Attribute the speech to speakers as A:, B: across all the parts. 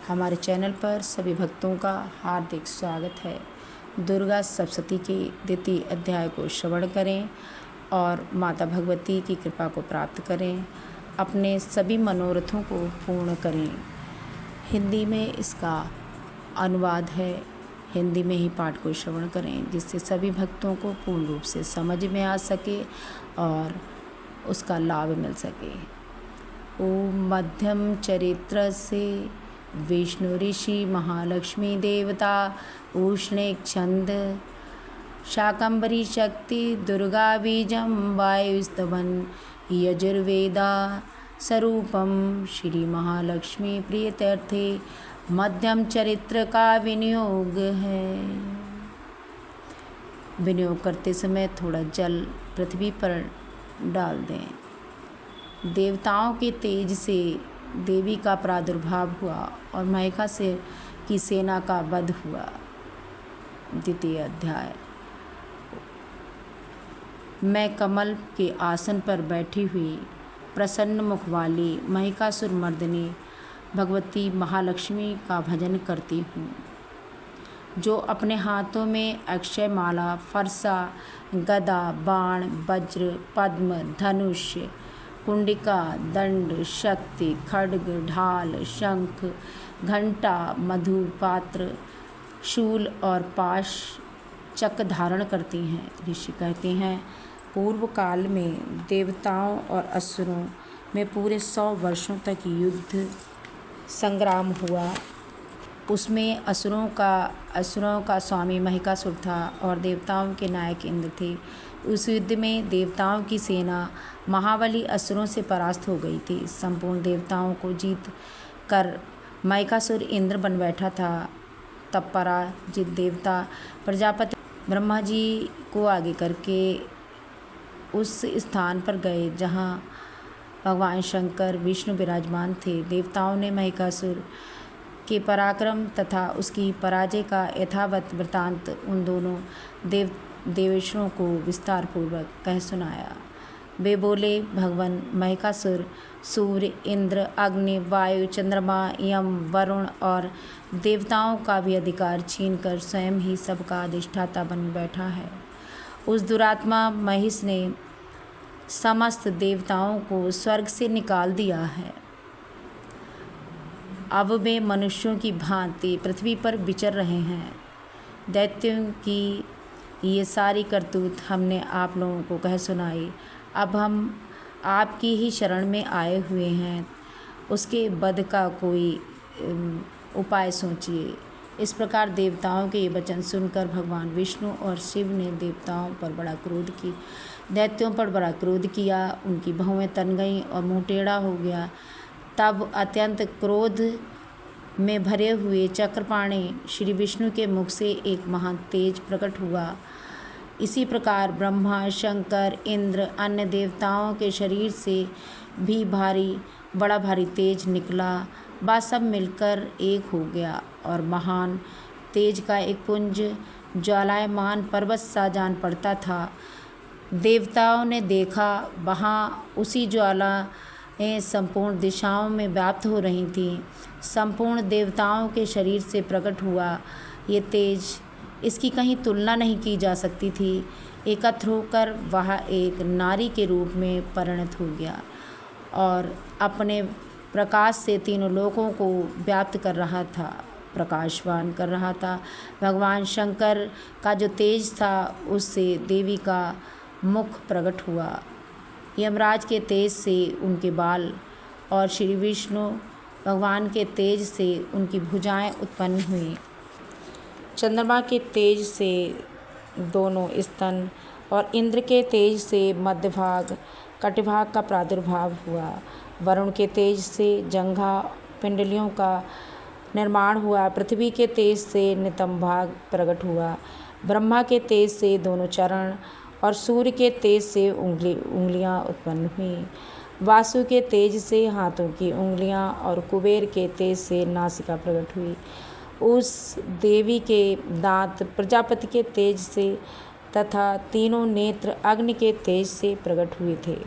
A: हमारे चैनल पर सभी भक्तों का हार्दिक स्वागत है। दुर्गा सप्तशती के द्वितीय अध्याय को श्रवण करें और माता भगवती की कृपा को प्राप्त करें, अपने सभी मनोरथों को पूर्ण करें। हिंदी में इसका अनुवाद है, हिंदी में ही पाठ को श्रवण करें जिससे सभी भक्तों को पूर्ण रूप से समझ में आ सके और उसका लाभ मिल सके। ओम मध्यम चरित्र से विष्णु ऋषि महालक्ष्मी देवता उष्णेक छंद शाकंभरी शक्ति दुर्गा बीजम वायुस्तवन यजुर्वेदा स्वरूपम श्री महालक्ष्मी प्रियतीर्थे मध्यम चरित्र का विनियोग है। विनियोग करते समय थोड़ा जल पृथ्वी पर डाल दें। देवताओं के तेज से देवी का प्रादुर्भाव हुआ और महिषासुर की सेना का वध हुआ। द्वितीय अध्याय। मैं कमल के आसन पर बैठी हुई प्रसन्न मुख वाली महिषासुर मर्दिनी भगवती महालक्ष्मी का भजन करती हूँ, जो अपने हाथों में अक्षय माला, फरसा, गदा, बाण, वज्र, पद्म, धनुष, कुंडिका, दंड, शक्ति, खड्ग, ढाल, शंख, घंटा, मधु पात्र, शूल और पाश चक्र धारण करती हैं। ऋषि कहते हैं, पूर्व काल में देवताओं और असुरों में पूरे 100 वर्षों तक युद्ध संग्राम हुआ। उसमें असुरों का स्वामी महिषासुर था और देवताओं के नायक इंद्र थे। उस युद्ध में देवताओं की सेना महाबली असुरों से परास्त हो गई थी। संपूर्ण देवताओं को जीत कर महिषासुर इंद्र बन बैठा था। तब पराजित देवता प्रजापति ब्रह्मा जी को आगे करके उस स्थान पर गए जहाँ भगवान शंकर विष्णु विराजमान थे। देवताओं ने महिषासुर के पराक्रम तथा उसकी पराजय का यथावत वृतांत उन दोनों देवेशों को विस्तार पूर्वक कह सुनाया। वे बोले, भगवान महिषासुर सूर्य, इंद्र, अग्नि, वायु, चंद्रमा, यम, वरुण और देवताओं का भी अधिकार छीनकर स्वयं ही सबका अधिष्ठाता बन बैठा है। उस दुरात्मा महिष ने समस्त देवताओं को स्वर्ग से निकाल दिया है। अब वे मनुष्यों की भांति पृथ्वी पर विचर रहे हैं। दैत्यों की ये सारी करतूत हमने आप लोगों को कह सुनाई। अब हम आपकी ही शरण में आए हुए हैं, उसके वध का कोई उपाय सोचिए। इस प्रकार देवताओं के ये वचन सुनकर भगवान विष्णु और शिव ने दैत्यों पर बड़ा क्रोध किया। उनकी भौहें तन गईं और मुँह टेढ़ा हो गया। तब अत्यंत क्रोध में भरे हुए चक्रपाणी श्री विष्णु के मुख से एक महान तेज प्रकट हुआ। इसी प्रकार ब्रह्मा, शंकर, इंद्र, अन्य देवताओं के शरीर से भी बड़ा भारी तेज निकला। वह सब मिलकर एक हो गया और महान तेज का एक पुंज ज्वालायमान पर्वत सा जान पड़ता था। देवताओं ने देखा, वहाँ उसी ज्वाला संपूर्ण दिशाओं में व्याप्त हो रही थी। संपूर्ण देवताओं के शरीर से प्रकट हुआ ये तेज, इसकी कहीं तुलना नहीं की जा सकती थी। एकत्र होकर वह एक नारी के रूप में परिणत हो गया और अपने प्रकाश से तीनों लोकों को व्याप्त कर रहा था, प्रकाशवान कर रहा था। भगवान शंकर का जो तेज था, उससे देवी का मुख प्रकट हुआ। यमराज के तेज से उनके बाल और श्री विष्णु भगवान के तेज से उनकी भुजाएं उत्पन्न हुई। चंद्रमा के तेज से दोनों स्तन और इंद्र के तेज से मध्यभाग कटिभाग का प्रादुर्भाव हुआ। वरुण के तेज से जंघा पिंडलियों का निर्माण हुआ। पृथ्वी के तेज से नितंब भाग प्रकट हुआ। ब्रह्मा के तेज से दोनों चरण और सूर्य के तेज से उंगलियां उत्पन्न हुई। वासु के तेज से हाथों की उंगलियां और कुबेर के तेज से नासिका प्रकट हुई। उस देवी के दांत प्रजापति के तेज से तथा तीनों नेत्र अग्नि के तेज से प्रकट हुए थे।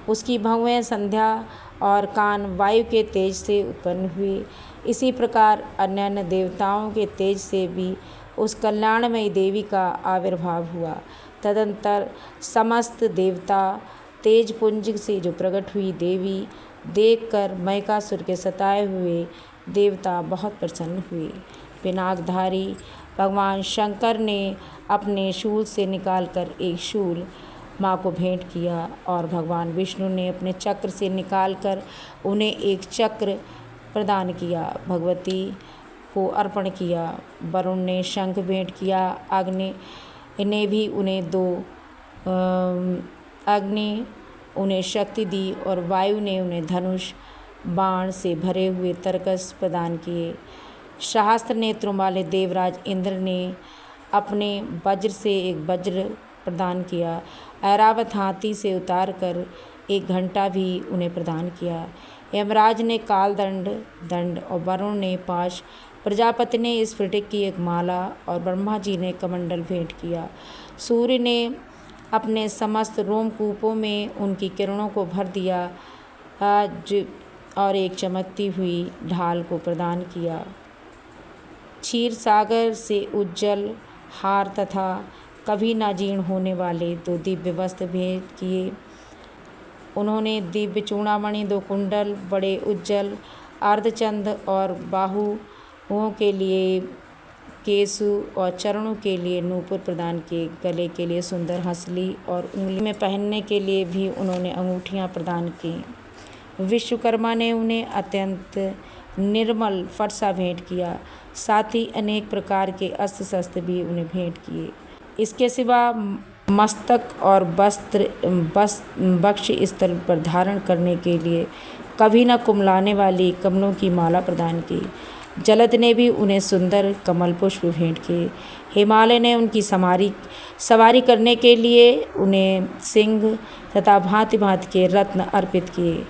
A: उसकी भौहें संध्या और कान वायु के तेज से उत्पन्न हुए। इसी प्रकार अन्य अन्य देवताओं के तेज से भी उस कल्याणमयी देवी का आविर्भाव हुआ। तदंतर समस्त देवता तेजपुंज से जो प्रकट हुई देवी देखकर महिषासुर के सताए हुए देवता बहुत प्रसन्न हुए। पिनाकधारी भगवान शंकर ने अपने शूल से निकालकर एक शूल माँ को भेंट किया और भगवान विष्णु ने अपने चक्र से निकालकर उन्हें एक चक्र प्रदान किया, भगवती को अर्पण किया। वरुण ने शंख भेंट किया, अग्नि ने भी उन्हें अग्नि उन्हें शक्ति दी और वायु ने उन्हें धनुष बाण से भरे हुए तरकस प्रदान किए। सहस्त्र नेत्रों वाले देवराज इंद्र ने अपने वज्र से एक वज्र प्रदान किया। ऐरावत हाथी से उतार कर एक घंटा भी उन्हें प्रदान किया। यमराज ने दंड और वरुण ने पाश, प्रजापति ने स्फटिक की एक माला और ब्रह्मा जी ने कमंडल भेंट किया। सूर्य ने अपने समस्त रोमकूपों में उनकी किरणों को भर दिया और एक चमकती हुई ढाल को प्रदान किया। क्षीर सागर से उज्जवल हार तथा कभी न जीर्ण होने वाले 2 दिव्य वस्त्र भेंट किए। उन्होंने दिव्य चूड़ामणि, 2 कुंडल, बड़े उज्जवल अर्धचंद और बाहुओं के लिए केसु और चरणों के लिए नूपुर प्रदान किए। गले के लिए सुंदर हंसली और उंगली में पहनने के लिए भी उन्होंने अंगूठियां प्रदान की। विश्वकर्मा ने उन्हें अत्यंत निर्मल फरसा भेंट किया, साथ ही अनेक प्रकार के अस्त्र शस्त्र भी उन्हें भेंट किए। इसके सिवा मस्तक और वक्ष स्थल पर धारण करने के लिए कभी न कुमलाने वाली कमलों की माला प्रदान की। जलद ने भी उन्हें सुंदर कमल पुष्प भेंट किए। हिमालय ने उनकी सवारी करने के लिए उन्हें सिंह तथा भांति भांति के रत्न अर्पित किए।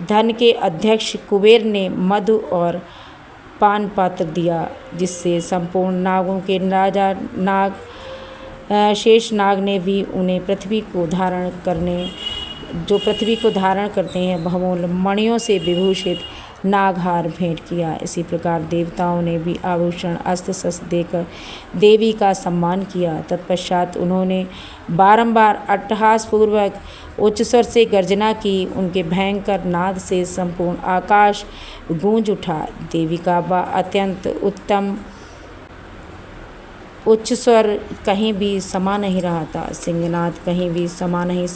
A: धन के अध्यक्ष कुबेर ने मधु और पान पात्र दिया, जिससे संपूर्ण नागों के राजा शेष नाग ने भी उन्हें पृथ्वी को धारण करते हैं बहुमूल्य मणियों से विभूषित नागहार भेंट किया। इसी प्रकार देवताओं ने भी आभूषण अस्त्र शस्त्र देकर देवी का सम्मान किया। तत्पश्चात उन्होंने बारंबार अट्टहासपूर्वक उच्च स्वर से गर्जना की। उनके भयंकर नाद से संपूर्ण आकाश गूंज उठा। देवी का अत्यंत उत्तम उच्च स्वर कहीं भी समा नहीं रहा था, सिंहनाद कहीं भी समा नहीं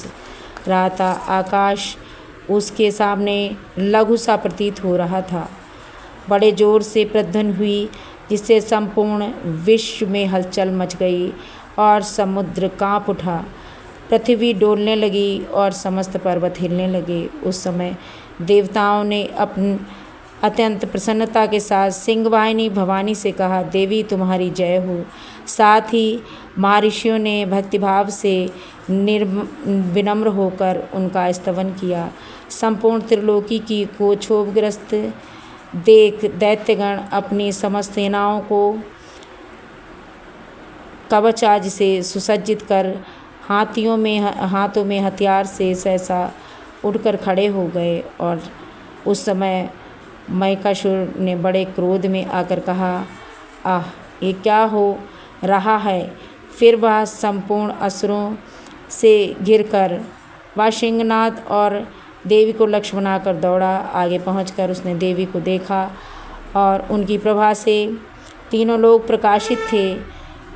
A: रहा था। आकाश उसके सामने लघु सा प्रतीत हो रहा था। बड़े जोर से प्रध्वनि हुई, जिससे संपूर्ण विश्व में हलचल मच गई और समुद्र कांप उठा। पृथ्वी डोलने लगी और समस्त पर्वत हिलने लगे। उस समय देवताओं ने अपनी अत्यंत प्रसन्नता के साथ सिंहवाहिनी भवानी से कहा, देवी तुम्हारी जय हो। साथ ही महर्षियों ने भक्तिभाव से विनम्र होकर उनका स्तवन किया। संपूर्ण त्रिलोकी की को क्षोभग्रस्त देख दैत्यगण अपनी समस्त सेनाओं को कवचाज से सुसज्जित कर हाथों में हथियार से सहसा उठकर खड़े हो गए। और उस समय महिषासुर ने बड़े क्रोध में आकर कहा, आह, ये क्या हो रहा है। फिर वह संपूर्ण असुरों से घिरकर वह सिंहनाद और देवी को लक्ष्य बनाकर दौड़ा। आगे पहुंचकर उसने देवी को देखा और उनकी प्रभा से तीनों लोग प्रकाशित थे।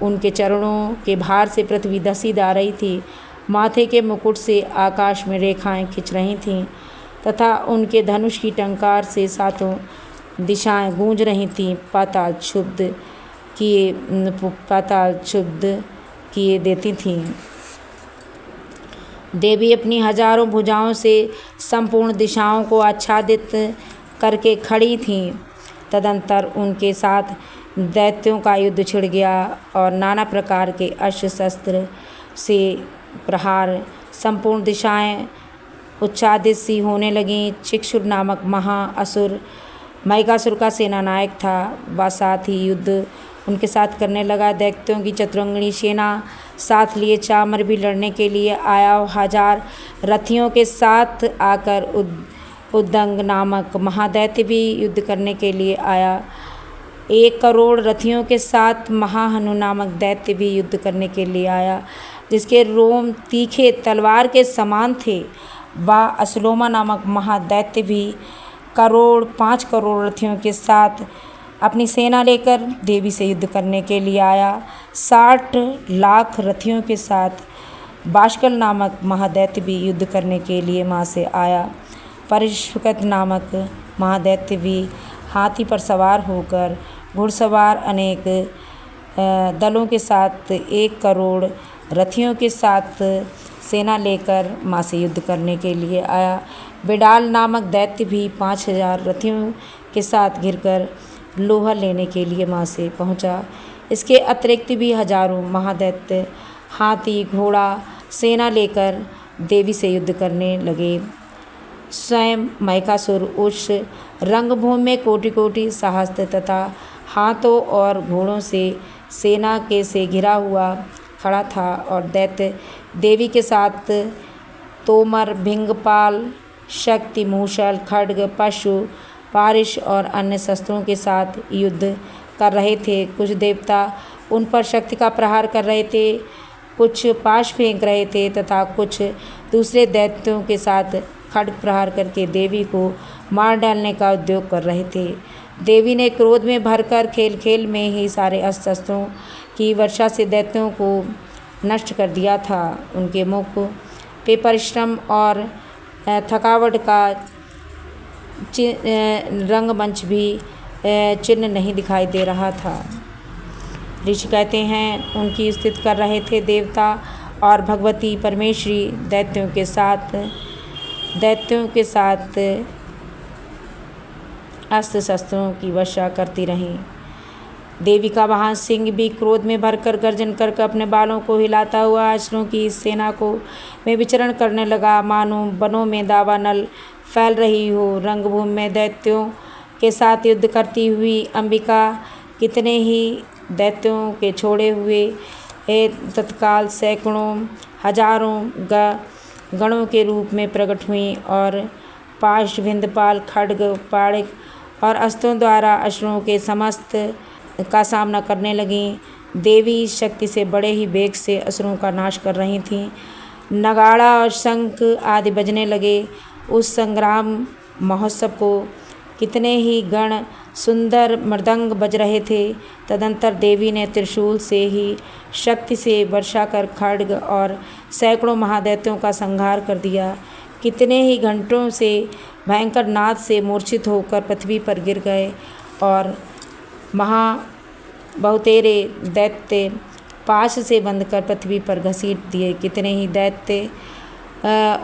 A: उनके चरणों के भार से पृथ्वी धसी जा रही थी। माथे के मुकुट से आकाश में रेखाएं खिंच रही थीं तथा उनके धनुष की टंकार से सातों दिशाएं गूंज रही थीं। पाताल क्षुब्ध किए देती थीं। देवी अपनी हजारों भुजाओं से संपूर्ण दिशाओं को आच्छादित करके खड़ी थीं। तदंतर उनके साथ दैत्यों का युद्ध छिड़ गया और नाना प्रकार के अस्त्र शस्त्र से प्रहार संपूर्ण दिशाएं उच्छादित सी होने लगीं। चिक्षुर नामक महाअसुर महिषासुर का सेनानायक था। वह साथ ही युद्ध उनके साथ करने लगा। दैत्यों की चतुरंगिणी सेना साथ लिए चामर भी लड़ने के लिए आया। 1000 रथियों के साथ आकर उद्दंग नामक महादैत्य भी युद्ध करने के लिए आया। 1 करोड़ रथियों के साथ महाहनु नामक दैत्य भी युद्ध करने के लिए आया, जिसके रोम तीखे तलवार के समान थे। वह असलोमा नामक महादैत्य भी 5 करोड़ रथियों के साथ अपनी सेना लेकर देवी से युद्ध करने के लिए आया। 60 लाख रथियों के साथ बाष्कल नामक महादैत्य भी युद्ध करने के लिए वहाँ से आया। परिष्वकत नामक महादैत्य भी हाथी पर सवार होकर घुड़सवार अनेक दलों के साथ 1 करोड़ रथियों के साथ सेना लेकर माँ से युद्ध करने के लिए आया। बिडाल नामक दैत्य भी 5000 रथियों के साथ घिरकर लोहा लेने के लिए माँ से पहुँचा। इसके अतिरिक्त भी हजारों महादैत्य हाथी घोड़ा सेना लेकर देवी से युद्ध करने लगे। स्वयं महिषासुर उस रंगभूमि में कोटि कोटि सहस्त्र तथा हाथों और घोड़ों से सेना के से घिरा हुआ खड़ा था, और दैत्य देवी के साथ तोमर, भिंगपाल, शक्ति, मूषल, खड्ग, पशु, पारिश और अन्य शस्त्रों के साथ युद्ध कर रहे थे। कुछ देवता उन पर शक्ति का प्रहार कर रहे थे, कुछ पाश फेंक रहे थे तथा कुछ दूसरे दैत्यों के साथ खड्ग प्रहार करके देवी को मार डालने का उद्योग कर रहे थे। देवी ने क्रोध में भरकर खेल खेल में ही सारे अस्त्र शस्त्रों की वर्षा से दैत्यों को नष्ट कर दिया था। उनके मुख पे परिश्रम और थकावट का रंगमंच भी चिन्ह नहीं दिखाई दे रहा था। ऋषि कहते हैं उनकी स्तुति कर रहे थे देवता और भगवती परमेश्वरी दैत्यों के साथ अस्त्र शस्त्रों की वर्षा करती रहीं। देवी का वहाँ सिंह भी क्रोध में भरकर गर्जन करके अपने बालों को हिलाता हुआ असुरों की सेना को में विचरण करने लगा, मानो वनों में दावानल फैल रही हो। रंगभूमि में दैत्यों के साथ युद्ध करती हुई अंबिका कितने ही दैत्यों के छोड़े हुए तत्काल सैकड़ों हजारों गणों के रूप में प्रकट हुई और पाश, विंध्यपाल, खड्ग, पाणिक और अस्त्रों द्वारा असुरों के समस्त का सामना करने लगीं। देवी शक्ति से बड़े ही वेग से असुरों का नाश कर रही थीं। नगाड़ा और शंख आदि बजने लगे। उस संग्राम महोत्सव को कितने ही गण सुंदर मृदंग बज रहे थे। तदंतर देवी ने त्रिशूल से ही शक्ति से वर्षा कर खड्ग और सैकड़ों महादैत्यों का संहार कर दिया। कितने ही घंटों से भयंकर नाद से मूर्छित होकर पृथ्वी पर गिर गए और बहुतेरे दैत्य पाश से बंधकर पृथ्वी पर घसीट दिए। कितने ही दैत्य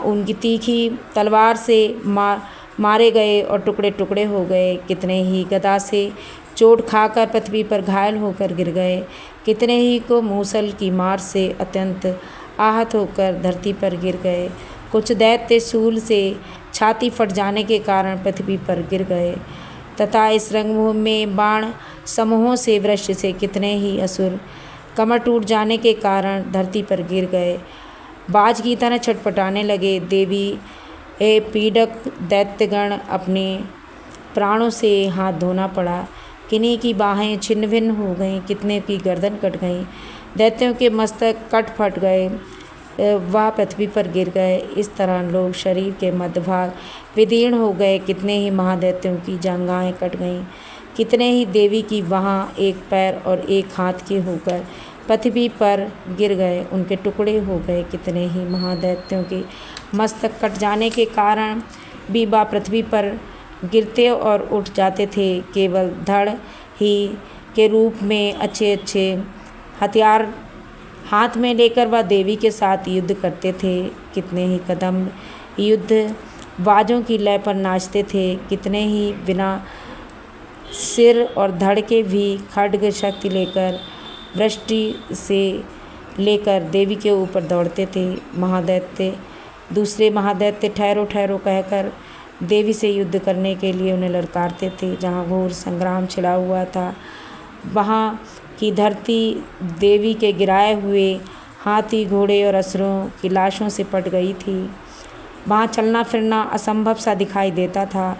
A: उनकी तीखी तलवार से मारे गए और टुकड़े टुकड़े हो गए। कितने ही गदा से चोट खाकर पृथ्वी पर घायल होकर गिर गए। कितने ही को मूसल की मार से अत्यंत आहत होकर धरती पर गिर गए। कुछ दैत्य शूल से छाती फट जाने के कारण पृथ्वी पर गिर गए तथा इस रंगभूमि में बाण समूहों से वृक्ष से कितने ही असुर कमर टूट जाने के कारण धरती पर गिर गए, बाज की तरह छटपटाने लगे। देवी पीड़क दैत्यगण अपने प्राणों से हाथ धोना पड़ा। किन्हीं की बाहें छिन्न भिन्न हो गईं, कितने की गर्दन कट गई, दैत्यों के मस्तक कट फट गए, वह पृथ्वी पर गिर गए। इस तरह लोग शरीर के मध्यभाग विदीर्ण हो गए। कितने ही महादैत्यों की जांघाएं कट गईं, कितने ही देवी की वहाँ एक पैर और एक हाथ के होकर पृथ्वी पर गिर गए, उनके टुकड़े हो गए। कितने ही महादैत्यों के मस्तक कट जाने के कारण भी वह पृथ्वी पर गिरते और उठ जाते थे। केवल धड़ ही के रूप में अच्छे अच्छे हथियार हाथ में लेकर वह देवी के साथ युद्ध करते थे। कितने ही कदम युद्ध बाजों की लय पर नाचते थे। कितने ही बिना सिर और धड़ के भी खड्ग शक्ति लेकर वृष्टि से लेकर देवी के ऊपर दौड़ते थे। महादैत्य दूसरे महादैत्य ठहरो ठहरो कहकर देवी से युद्ध करने के लिए उन्हें ललकारते थे। जहाँ घोर संग्राम छिड़ा हुआ था, वहाँ की धरती देवी के गिराए हुए हाथी, घोड़े और असुरों की लाशों से पट गई थी। वहाँ चलना फिरना असंभव सा दिखाई देता था।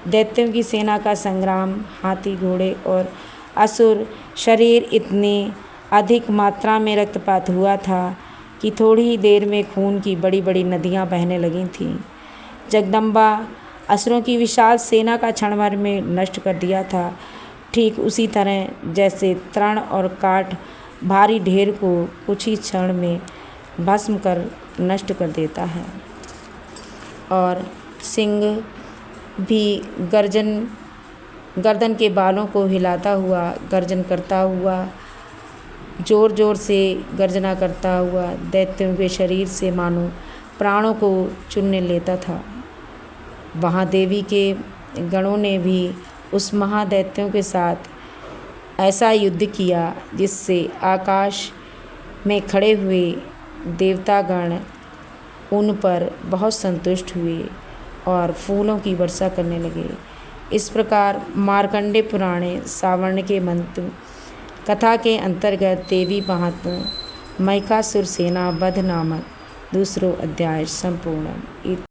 A: दैत्यों की सेना का संग्राम, हाथी घोड़े और असुर शरीर, इतनी अधिक मात्रा में रक्तपात हुआ था कि थोड़ी ही देर में खून की बड़ी बड़ी नदियाँ बहने लगी थीं। जगदम्बा असुरों की विशाल सेना का क्षण भर में नष्ट कर दिया था, ठीक उसी तरह जैसे तृण और काठ भारी ढेर को कुछ ही क्षण में भस्म कर नष्ट कर देता है। और सिंह भी गर्दन के बालों को हिलाता हुआ, गर्जन करता हुआ, जोर जोर से गर्जना करता हुआ दैत्यों के शरीर से मानो प्राणों को चुनने लेता था। वहाँ देवी के गणों ने भी उस महादैत्यों के साथ ऐसा युद्ध किया जिससे आकाश में खड़े हुए देवतागण उन पर बहुत संतुष्ट हुए और फूलों की वर्षा करने लगे। इस प्रकार मार्कंडेय पुराणे सावर्ण के मंत्र कथा के अंतर्गत देवी महात्म्य महिषासुर सेना वध नामक दूसरा अध्याय संपूर्ण।